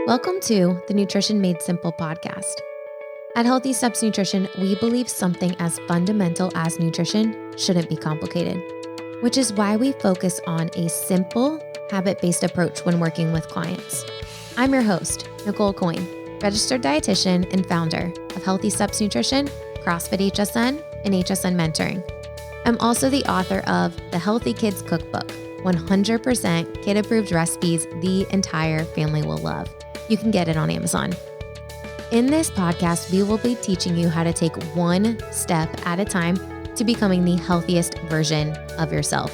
Welcome to the Nutrition Made Simple podcast. At Healthy Steps Nutrition, we believe something as fundamental as nutrition shouldn't be complicated, which is why we focus on a simple, habit-based approach when working with clients. I'm your host, Nicole Aucoin, registered dietitian and founder of Healthy Steps Nutrition, CrossFit HSN, and HSN Mentoring. I'm also the author of The Healthy Kids Cookbook, 100% kid-approved recipes the entire family will love. You can get it on Amazon. In this podcast, we will be teaching you how to take one step at a time to becoming the healthiest version of yourself.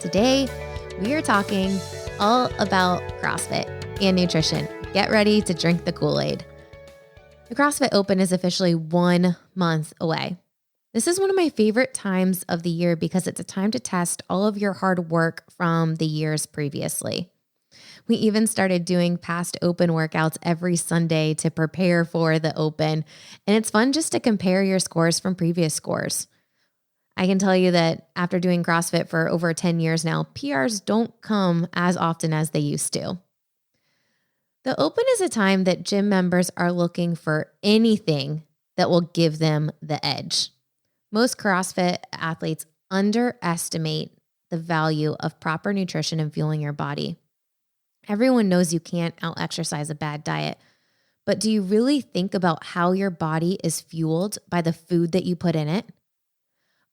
Today, we are talking all about CrossFit and nutrition. Get ready to drink the Kool-Aid. The CrossFit Open is officially 1 month away. This is one of my favorite times of the year because it's a time to test all of your hard work from the years previously. We even started doing past Open workouts every Sunday to prepare for the Open, and it's fun just to compare your scores from previous scores. I can tell you that after doing CrossFit for over 10 years now, PRs don't come as often as they used to. The Open is a time that gym members are looking for anything that will give them the edge. Most CrossFit athletes underestimate the value of proper nutrition and fueling your body. Everyone knows you can't out-exercise a bad diet, but do you really think about how your body is fueled by the food that you put in it?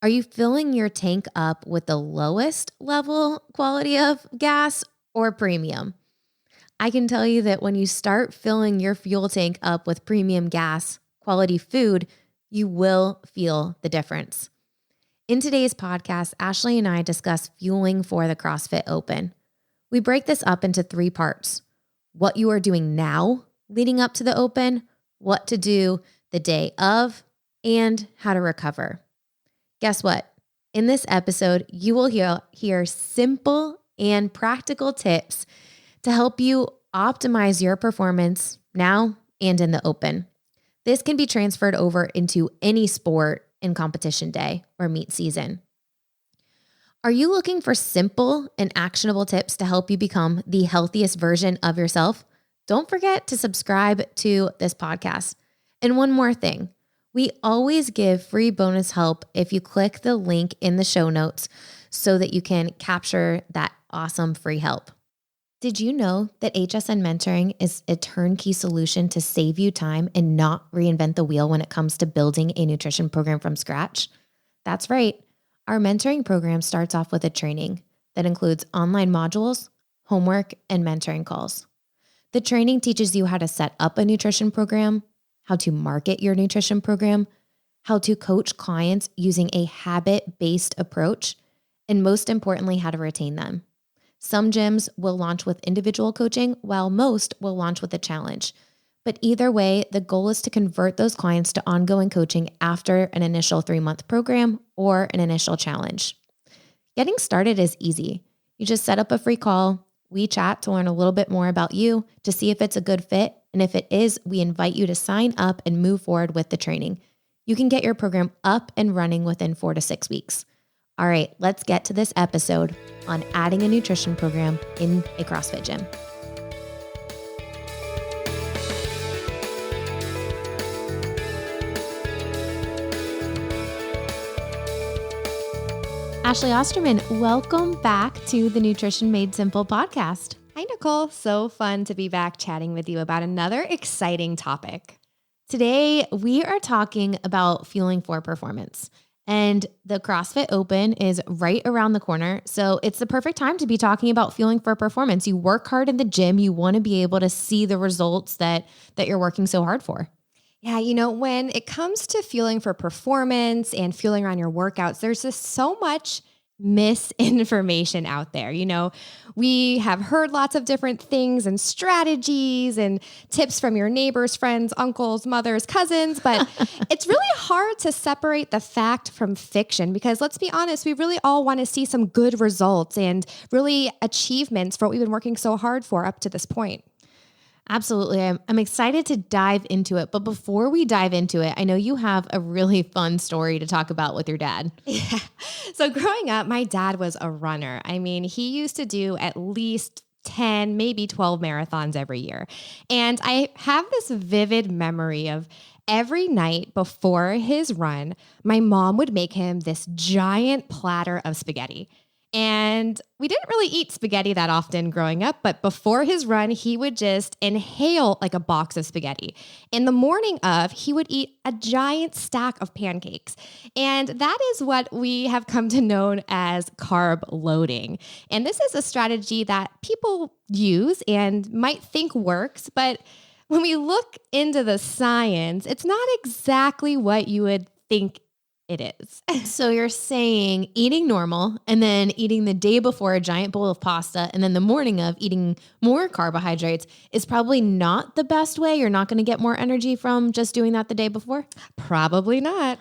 Are you filling your tank up with the lowest level quality of gas or premium? I can tell you that when you start filling your fuel tank up with premium gas, quality food, you will feel the difference. In today's podcast, Ashley and I discuss fueling for the CrossFit Open. We break this up into 3 parts: what you are doing now leading up to the Open, what to do the day of, and how to recover. Guess what? In this episode, you will hear simple and practical tips to help you optimize your performance now and in the Open. This can be transferred over into any sport in competition day or meet season. Are you looking for simple and actionable tips to help you become the healthiest version of yourself? Don't forget to subscribe to this podcast. And one more thing, we always give free bonus help if you click the link in the show notes so that you can capture that awesome free help. Did you know that HSN Mentoring is a turnkey solution to save you time and not reinvent the wheel when it comes to building a nutrition program from scratch? That's right. Our mentoring program starts off with a training that includes online modules, homework, and mentoring calls. The training teaches you how to set up a nutrition program, how to market your nutrition program, how to coach clients using a habit-based approach, and most importantly, how to retain them. Some gyms will launch with individual coaching, while most will launch with a challenge. But either way, the goal is to convert those clients to ongoing coaching after an initial 3-month program or an initial challenge. Getting started is easy. You just set up a free call. We chat to learn a little bit more about you to see if it's a good fit. And if it is, we invite you to sign up and move forward with the training. You can get your program up and running within 4 to 6 weeks. All right, let's get to this episode on adding a nutrition program in a CrossFit gym. Ashley Osterman, welcome back to the Nutrition Made Simple podcast. Hi, Nicole. So fun to be back chatting with you about another exciting topic. Today, we are talking about fueling for performance. And the CrossFit Open is right around the corner. So it's the perfect time to be talking about fueling for performance. You work hard in the gym. You want to be able to see the results that you're working so hard for. Yeah, when it comes to fueling for performance and fueling around your workouts, there's just so much misinformation out there. We have heard lots of different things and strategies and tips from your neighbors, friends, uncles, mothers, cousins, but it's really hard to separate the fact from fiction because let's be honest, we really all want to see some good results and really achievements for what we've been working so hard for up to this point. Absolutely. I'm excited to dive into it. But before we dive into it, I know you have a really fun story to talk about with your dad. Yeah. So growing up, my dad was a runner. I mean, he used to do at least 10, maybe 12 marathons every year. And I have this vivid memory of every night before his run, my mom would make him this giant platter of spaghetti. And we didn't really eat spaghetti that often growing up, but before his run, he would just inhale like a box of spaghetti. In the morning of, he would eat a giant stack of pancakes. And that is what we have come to know as carb loading. And this is a strategy that people use and might think works, but when we look into the science, it's not exactly what you would think it is. So you're saying eating normal and then eating the day before a giant bowl of pasta and then the morning of eating more carbohydrates is probably not the best way. You're not going to get more energy from just doing that the day before? Probably not.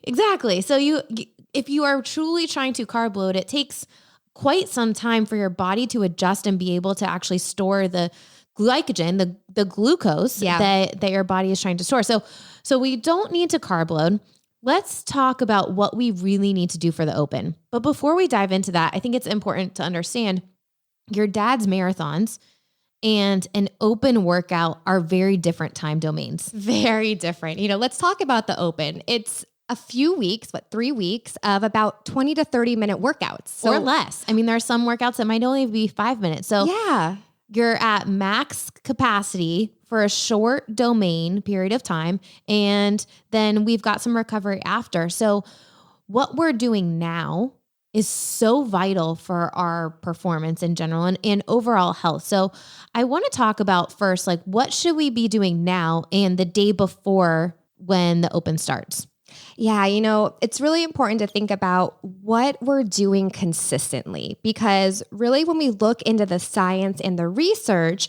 Exactly. So if you are truly trying to carb load, it takes quite some time for your body to adjust and be able to actually store the glycogen, the glucose that your body is trying to store. So we don't need to carb load. Let's talk about what we really need to do for the open. But before we dive into that, I think it's important to understand your dad's marathons and an open workout are very different time domains. Very different. Let's talk about the open. It's a few weeks, 3 weeks of about 20 to 30 minute workouts. Or less. I mean, there are some workouts that might only be 5 minutes. So yeah, you're at max capacity for a short domain period of time. And then we've got some recovery after. So what we're doing now is so vital for our performance in general and overall health. So I want to talk about first, like what should we be doing now and the day before when the open starts? Yeah, it's really important to think about what we're doing consistently because really when we look into the science and the research,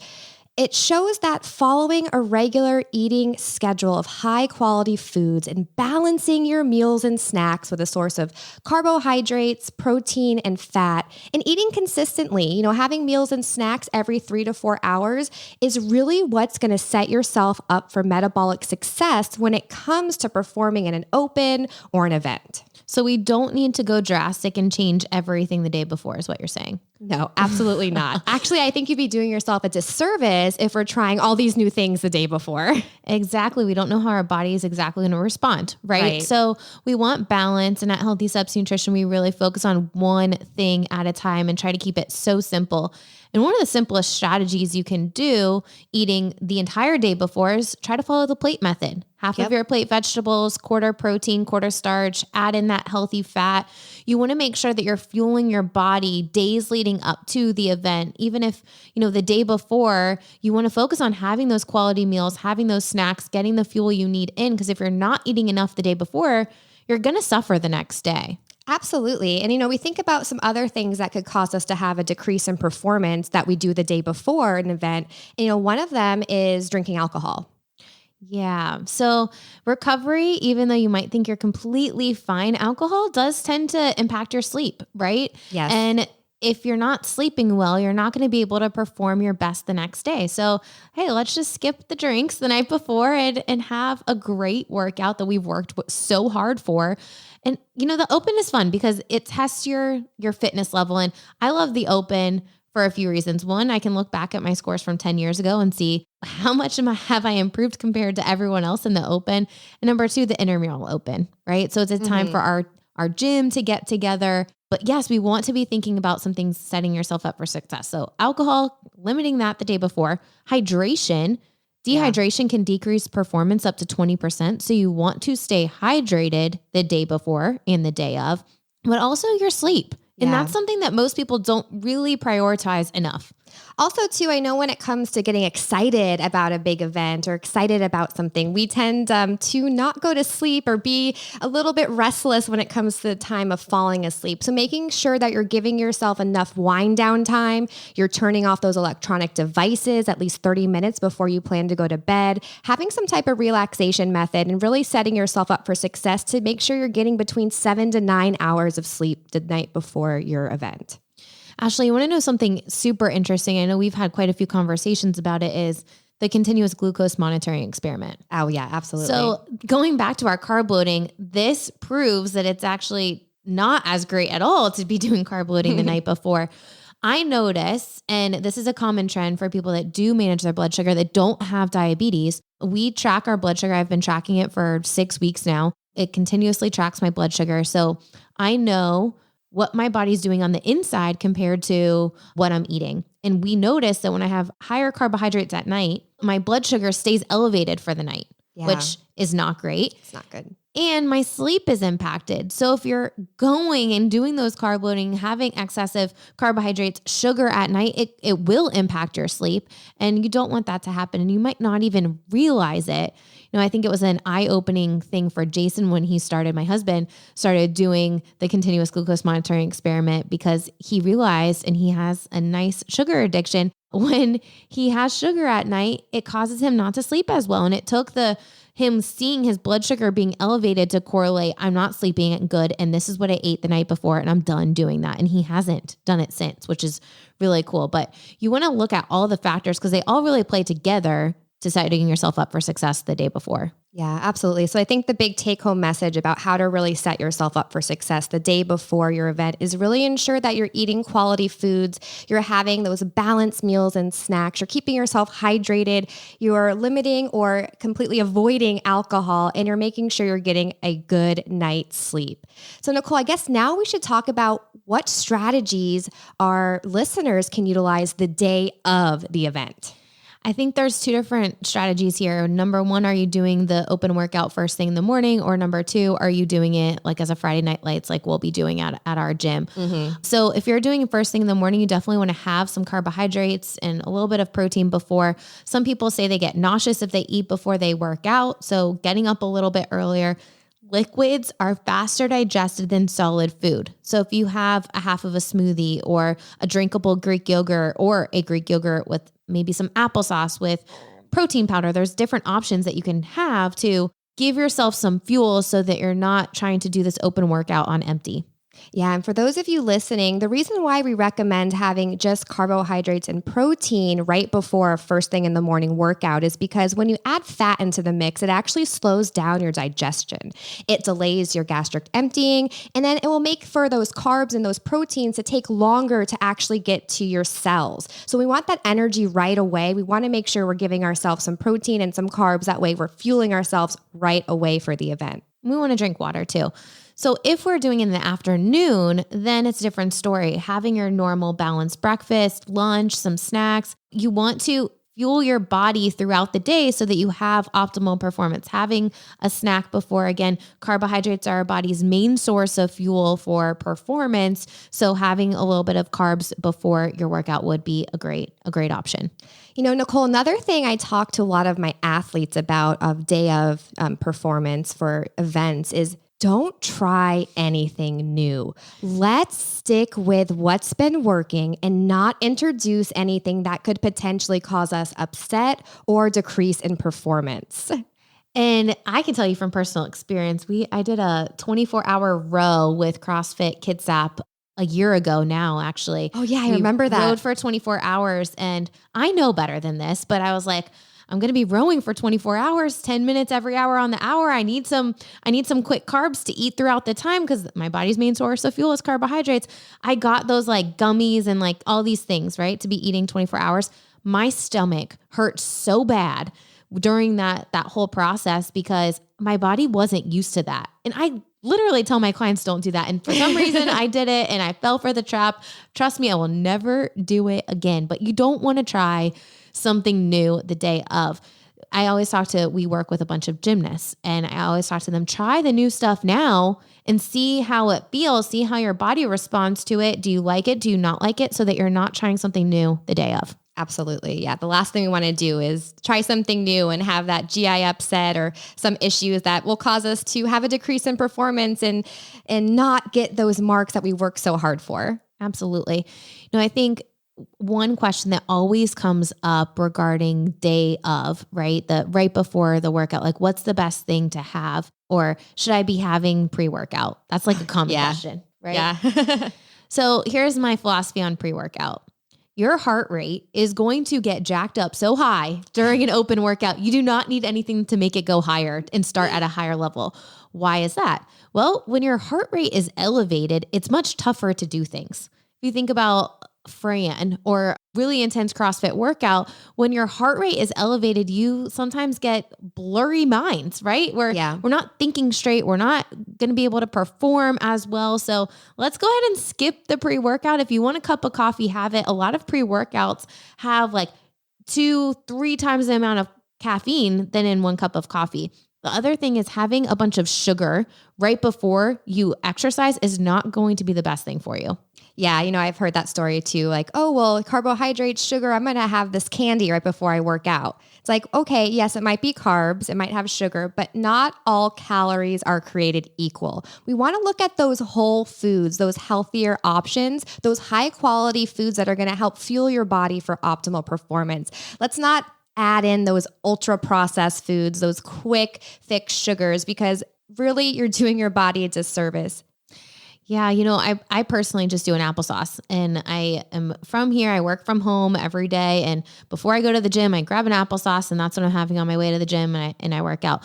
it shows that following a regular eating schedule of high quality foods and balancing your meals and snacks with a source of carbohydrates, protein, and fat, and eating consistently, having meals and snacks every 3 to 4 hours is really what's going to set yourself up for metabolic success when it comes to performing in an open or an event. So we don't need to go drastic and change everything the day before is what you're saying. No, absolutely not. Actually, I think you'd be doing yourself a disservice if we're trying all these new things the day before. Exactly. We don't know how our body is exactly going to respond, right? So we want balance, and at Healthy Steps Nutrition, we really focus on one thing at a time and try to keep it so simple. And one of the simplest strategies you can do eating the entire day before is try to follow the plate method. Half of your plate vegetables, quarter protein, quarter starch, add in that healthy fat. You want to make sure that you're fueling your body days leading up to the event. Even if, the day before, you want to focus on having those quality meals, having those snacks, getting the fuel you need in. Because if you're not eating enough the day before, you're going to suffer the next day. Absolutely. And, we think about some other things that could cause us to have a decrease in performance that we do the day before an event. One of them is drinking alcohol. Yeah. So recovery, even though you might think you're completely fine, alcohol does tend to impact your sleep, right? Yes. And if you're not sleeping well, you're not going to be able to perform your best the next day. So, hey, let's just skip the drinks the night before and have a great workout that we've worked so hard for. And, the open is fun because it tests your fitness level. And I love the open for a few reasons. One, I can look back at my scores from 10 years ago and see how much have I improved compared to everyone else in the open. And number two, the intramural open, right? So it's a time for our gym to get together. But yes, we want to be thinking about some things setting yourself up for success. So alcohol, limiting that the day before. Hydration. Dehydration can decrease performance up to 20%. So you want to stay hydrated the day before and the day of, but also your sleep. And that's something that most people don't really prioritize enough. Also, too, I know when it comes to getting excited about a big event or excited about something, we tend to not go to sleep or be a little bit restless when it comes to the time of falling asleep. So making sure that you're giving yourself enough wind down time, you're turning off those electronic devices at least 30 minutes before you plan to go to bed, having some type of relaxation method and really setting yourself up for success to make sure you're getting between 7 to 9 hours of sleep the night before your event. Ashley, you want to know something super interesting? I know we've had quite a few conversations about it, is the continuous glucose monitoring experiment. Oh yeah, absolutely. So going back to our carb loading, this proves that it's actually not as great at all to be doing carb loading the night before. I notice, and this is a common trend for people that do manage their blood sugar that don't have diabetes. We track our blood sugar. I've been tracking it for 6 weeks now. It continuously tracks my blood sugar. So I know what my body's doing on the inside compared to what I'm eating. And we notice that when I have higher carbohydrates at night, my blood sugar stays elevated for the night, which is not great. It's not good. And my sleep is impacted. So if you're going and doing those carb loading, having excessive carbohydrates, sugar at night, it will impact your sleep. And you don't want that to happen. And you might not even realize it. I think it was an eye-opening thing for Jason when my husband started doing the continuous glucose monitoring experiment, because he realized, and he has a nice sugar addiction, when he has sugar at night, it causes him not to sleep as well. And it took him seeing his blood sugar being elevated to correlate, I'm not sleeping good, and this is what I ate the night before, and I'm done doing that. And he hasn't done it since, which is really cool. But you want to look at all the factors because they all really play together to setting yourself up for success the day before. Yeah, absolutely. So I think the big take-home message about how to really set yourself up for success the day before your event is really ensure that you're eating quality foods, you're having those balanced meals and snacks, you're keeping yourself hydrated, you're limiting or completely avoiding alcohol, and you're making sure you're getting a good night's sleep. So Nicole, I guess now we should talk about what strategies our listeners can utilize the day of the event. I think there's 2 different strategies here. Number 1, are you doing the open workout first thing in the morning? Or number 2, are you doing it like as a Friday night lights, like we'll be doing at our gym? Mm-hmm. So if you're doing it first thing in the morning, you definitely want to have some carbohydrates and a little bit of protein before. Some people say they get nauseous if they eat before they work out. So getting up a little bit earlier. Liquids are faster digested than solid food. So if you have a half of a smoothie or a drinkable Greek yogurt or a Greek yogurt with maybe some applesauce with protein powder, there's different options that you can have to give yourself some fuel so that you're not trying to do this open workout on empty. Yeah. And for those of you listening, the reason why we recommend having just carbohydrates and protein right before a first thing in the morning workout is because when you add fat into the mix, it actually slows down your digestion. It delays your gastric emptying, and then it will make for those carbs and those proteins to take longer to actually get to your cells. So we want that energy right away. We want to make sure we're giving ourselves some protein and some carbs. That way we're fueling ourselves right away for the event. We want to drink water too. So if we're doing it in the afternoon, then it's a different story. Having your normal balanced breakfast, lunch, some snacks. You want to fuel your body throughout the day so that you have optimal performance. Having a snack before, again, carbohydrates are our body's main source of fuel for performance. So having a little bit of carbs before your workout would be a great option. Nicole, another thing I talk to a lot of my athletes about of day of performance for events is don't try anything new. Let's stick with what's been working and not introduce anything that could potentially cause us upset or decrease in performance. And I can tell you from personal experience, I did a 24-hour row with CrossFit Kitsap a year ago now, actually. Oh yeah, I remember that. Rowed for 24 hours, and I know better than this, but I was like, I'm going to be rowing for 24 hours, 10 minutes every hour on the hour. I need some quick carbs to eat throughout the time because my body's main source of fuel is carbohydrates. I got those like gummies and like all these things, right, to be eating 24 hours. My stomach hurt so bad during that whole process because my body wasn't used to that. And I literally tell my clients don't do that. And for some reason I did it and I fell for the trap. Trust me, I will never do it again. But you don't want to try something new the day of. We work with a bunch of gymnasts, and I always talk to them, try the new stuff now and see how it feels, see how your body responds to it. Do you like it? Do you not like it? So that you're not trying something new the day of. Absolutely. Yeah. The last thing we want to do is try something new and have that GI upset or some issues that will cause us to have a decrease in performance and not get those marks that we work so hard for. Absolutely. I think one question that always comes up regarding day of, right? Right before the workout, like what's the best thing to have? Or should I be having pre-workout? That's like a common question, right? Yeah. So here's my philosophy on pre-workout. Your heart rate is going to get jacked up so high during an open workout. You do not need anything to make it go higher and start at a higher level. Why is that? Well, when your heart rate is elevated, it's much tougher to do things. If you think about Fran or really intense CrossFit workout, when your heart rate is elevated, you sometimes get blurry minds, right? We're not thinking straight. We're not going to be able to perform as well. So let's go ahead and skip the pre-workout. If you want a cup of coffee, have it. A lot of pre-workouts have like 2-3 times the amount of caffeine than in one cup of coffee. The other thing is having a bunch of sugar right before you exercise is not going to be the best thing for you. Yeah, I've heard that story too. Like, oh, well, carbohydrates, sugar, I'm going to have this candy right before I work out. It's like, okay, yes, it might be carbs, it might have sugar, but not all calories are created equal. We want to look at those whole foods, those healthier options, those high quality foods that are going to help fuel your body for optimal performance. Let's not add in those ultra processed foods, those quick fix sugars, because really you're doing your body a disservice. Yeah, I personally just do an applesauce, and I am from here. I work from home every day. And before I go to the gym, I grab an applesauce, and that's what I'm having on my way to the gym, and I work out.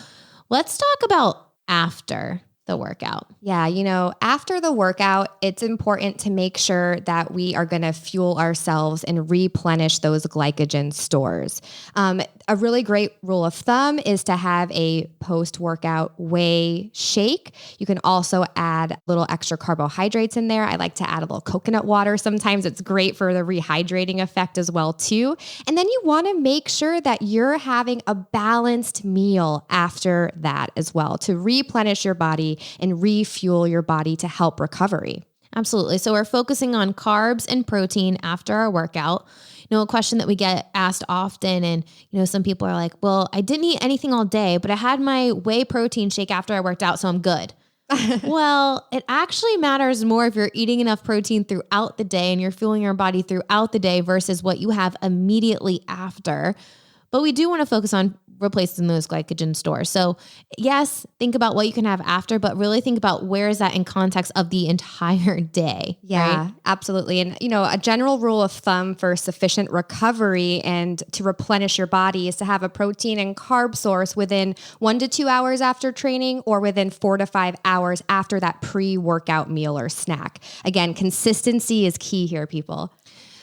Let's talk about after the workout. Yeah, after the workout, it's important to make sure that we are going to fuel ourselves and replenish those glycogen stores. A really great rule of thumb is to have a post-workout whey shake. You can also add a little extra carbohydrates in there. I like to add a little coconut water. Sometimes it's great for the rehydrating effect as well too. And then you want to make sure that you're having a balanced meal after that as well to replenish your body and refuel your body to help recovery. Absolutely. So we're focusing on carbs and protein after our workout. A question that we get asked often, and some people are like, well, I didn't eat anything all day, but I had my whey protein shake after I worked out, so I'm good. Well, it actually matters more if you're eating enough protein throughout the day and you're fueling your body throughout the day versus what you have immediately after. But we do want to focus on replacing those glycogen stores. So yes, think about what you can have after, but really think about where is that in context of the entire day. Yeah, right? Absolutely. And, a general rule of thumb for sufficient recovery and to replenish your body is to have a protein and carb source within 1 to 2 hours after training or within 4 to 5 hours after that pre-workout meal or snack. Again, consistency is key here, people.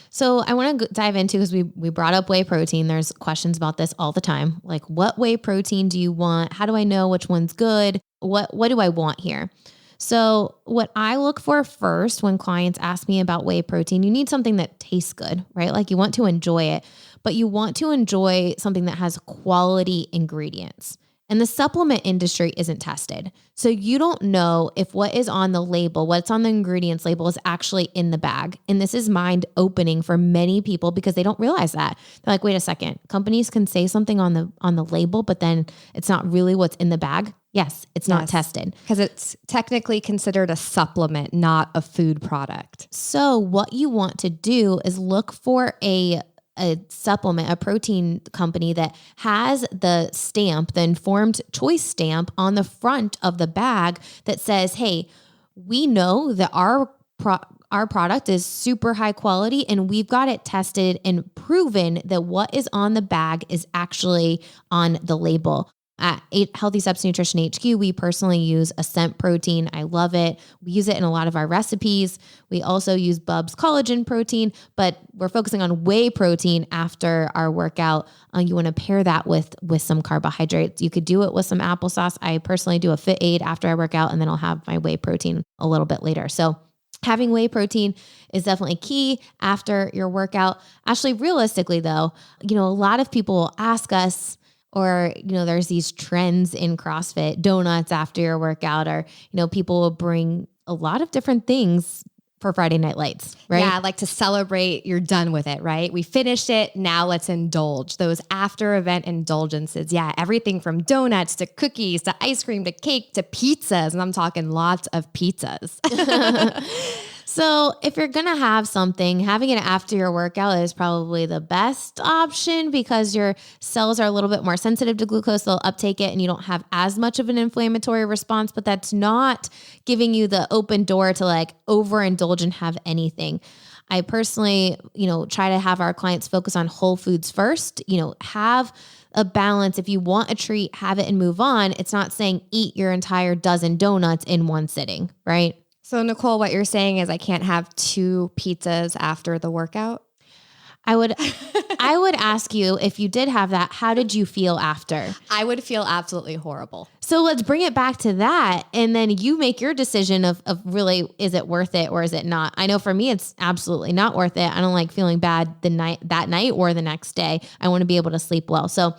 So I want to dive into, because we brought up whey protein. There's questions about this all the time. Like, what whey protein do you want? How do I know which one's good? What do I want here? So what I look for first when clients ask me about whey protein, you need something that tastes good, right? Like you want to enjoy it, but you want to enjoy something that has quality ingredients. And the supplement industry isn't tested. So you don't know if what is on the label, what's on the ingredients label is actually in the bag. And this is mind opening for many people because they don't realize that. They're like, wait a second, companies can say something on the label, but then it's not really what's in the bag. Yes, it's not tested. Because it's technically considered a supplement, not a food product. So what you want to do is look for a supplement, a protein company that has the stamp, the informed choice stamp on the front of the bag that says, hey, we know that our product is super high quality and we've got it tested and proven that what is on the bag is actually on the label. At Healthy Steps Nutrition HQ, we personally use Ascent protein. I love it. We use it in a lot of our recipes. We also use Bub's collagen protein, but we're focusing on whey protein after our workout. You want to pair that with some carbohydrates. You could do it with some applesauce. I personally do a Fit Aid after I work out, and then I'll have my whey protein a little bit later. So having whey protein is definitely key after your workout. Actually, realistically though, a lot of people will ask us, or, there's these trends in CrossFit, donuts after your workout, or, people will bring a lot of different things for Friday Night Lights, right? Yeah, like to celebrate, you're done with it, right? We finished it. Now let's indulge those after event indulgences. Yeah, everything from donuts to cookies to ice cream to cake to pizzas. And I'm talking lots of pizzas. So if you're going to have something, having it after your workout is probably the best option because your cells are a little bit more sensitive to glucose. They'll uptake it and you don't have as much of an inflammatory response, but that's not giving you the open door to like overindulge and have anything. I personally, try to have our clients focus on whole foods first, have a balance. If you want a treat, have it and move on. It's not saying eat your entire dozen donuts in one sitting, right? So Nicole, what you're saying is I can't have 2 pizzas after the workout? I would ask you, if you did have that, how did you feel after? I would feel absolutely horrible. So let's bring it back to that. And then you make your decision of really, is it worth it or is it not? I know for me, it's absolutely not worth it. I don't like feeling bad that night or the next day. I want to be able to sleep well. So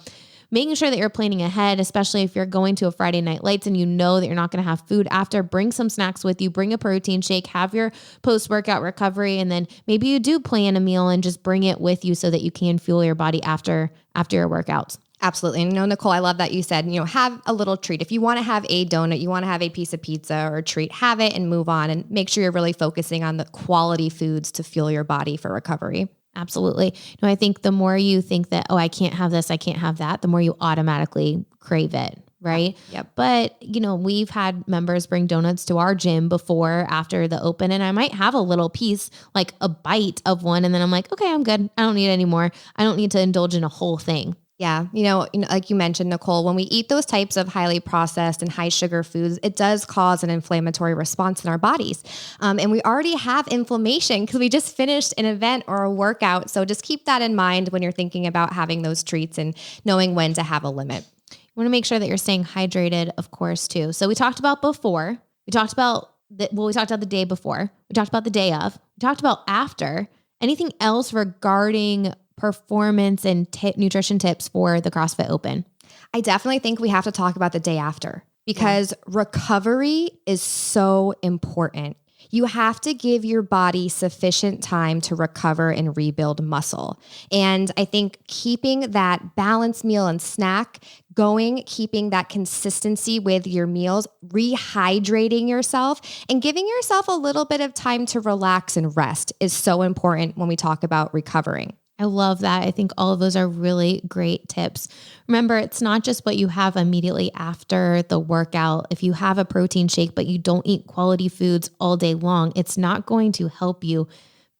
making sure that you're planning ahead, especially if you're going to a Friday Night Lights and you know that you're not going to have food after, bring some snacks with you, bring a protein shake, have your post-workout recovery, and then maybe you do plan a meal and just bring it with you so that you can fuel your body after your workouts. Absolutely. And Nicole, I love that you said, have a little treat. If you want to have a donut, you want to have a piece of pizza or a treat, have it and move on, and make sure you're really focusing on the quality foods to fuel your body for recovery. Absolutely. I think the more you think that, I can't have this, I can't have that, the more you automatically crave it. Right. Yep. But, we've had members bring donuts to our gym before, after the open, and I might have a little piece, like a bite of one. And then I'm like, okay, I'm good. I don't need any more. I don't need to indulge in a whole thing. Yeah. Like you mentioned, Nicole, when we eat those types of highly processed and high sugar foods, it does cause an inflammatory response in our bodies. And we already have inflammation because we just finished an event or a workout. So just keep that in mind when you're thinking about having those treats and knowing when to have a limit. You want to make sure that you're staying hydrated, of course, too. So we talked about before, we talked about the day before, we talked about the day of, we talked about after. Anything else regarding performance and nutrition tips for the CrossFit Open? I definitely think we have to talk about the day after, because recovery is so important. You have to give your body sufficient time to recover and rebuild muscle. And I think keeping that balanced meal and snack going, keeping that consistency with your meals, rehydrating yourself, and giving yourself a little bit of time to relax and rest is so important when we talk about recovering. I love that. I think all of those are really great tips. Remember, it's not just what you have immediately after the workout. If you have a protein shake, but you don't eat quality foods all day long, it's not going to help you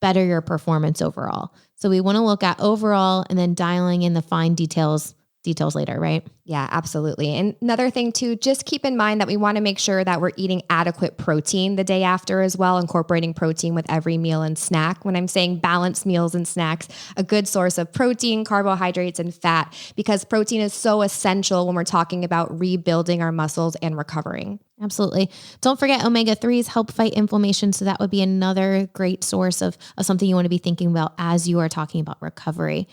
better your performance overall. So we want to look at overall and then dialing in the fine details later, right? Yeah, absolutely. And another thing too, just keep in mind that we want to make sure that we're eating adequate protein the day after as well, incorporating protein with every meal and snack. When I'm saying balanced meals and snacks, a good source of protein, carbohydrates, and fat, because protein is so essential when we're talking about rebuilding our muscles and recovering. Absolutely. Don't forget omega-3s help fight inflammation. So that would be another great source of something you want to be thinking about as you are talking about recovery.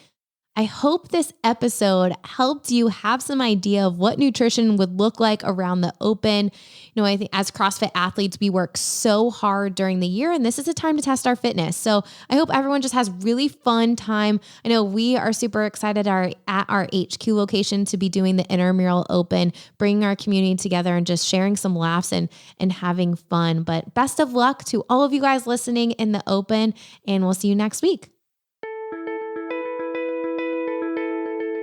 I hope this episode helped you have some idea of what nutrition would look like around the Open. I think as CrossFit athletes, we work so hard during the year, and this is a time to test our fitness. So I hope everyone just has really fun time. I know we are super excited at our HQ location to be doing the intramural Open, bringing our community together and just sharing some laughs and having fun. But best of luck to all of you guys listening in the Open, and we'll see you next week.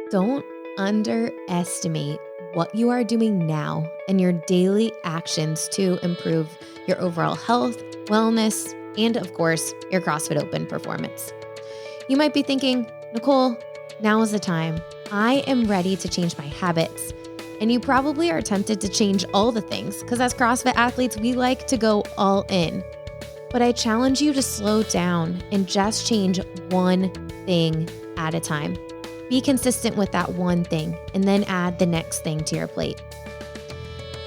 Don't underestimate what you are doing now and your daily actions to improve your overall health, wellness, and of course, your CrossFit Open performance. You might be thinking, Nicole, now is the time. I am ready to change my habits. And you probably are tempted to change all the things because as CrossFit athletes, we like to go all in. But I challenge you to slow down and just change one thing at a time. Be consistent with that one thing and then add the next thing to your plate.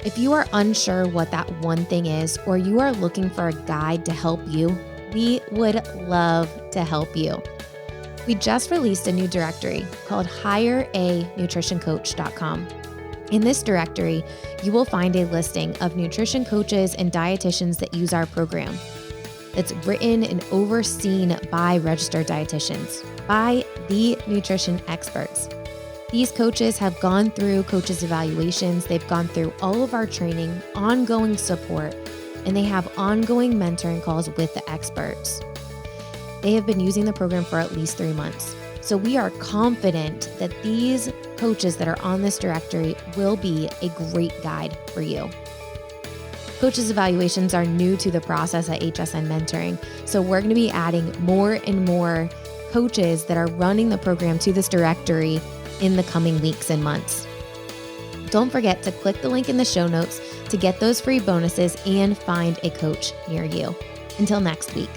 If you are unsure what that one thing is, or you are looking for a guide to help you, we would love to help you. We just released a new directory called HireANutritionCoach.com. In this directory, you will find a listing of nutrition coaches and dietitians that use our program. It's written and overseen by registered dietitians, by the nutrition experts. These coaches have gone through coaches evaluations, they've gone through all of our training, ongoing support, and they have ongoing mentoring calls with the experts. They have been using the program for at least 3 months. So we are confident that these coaches that are on this directory will be a great guide for you. Coaches evaluations are new to the process at HSN Mentoring, so we're going to be adding more and more coaches that are running the program to this directory in the coming weeks and months. Don't forget to click the link in the show notes to get those free bonuses and find a coach near you. Until next week.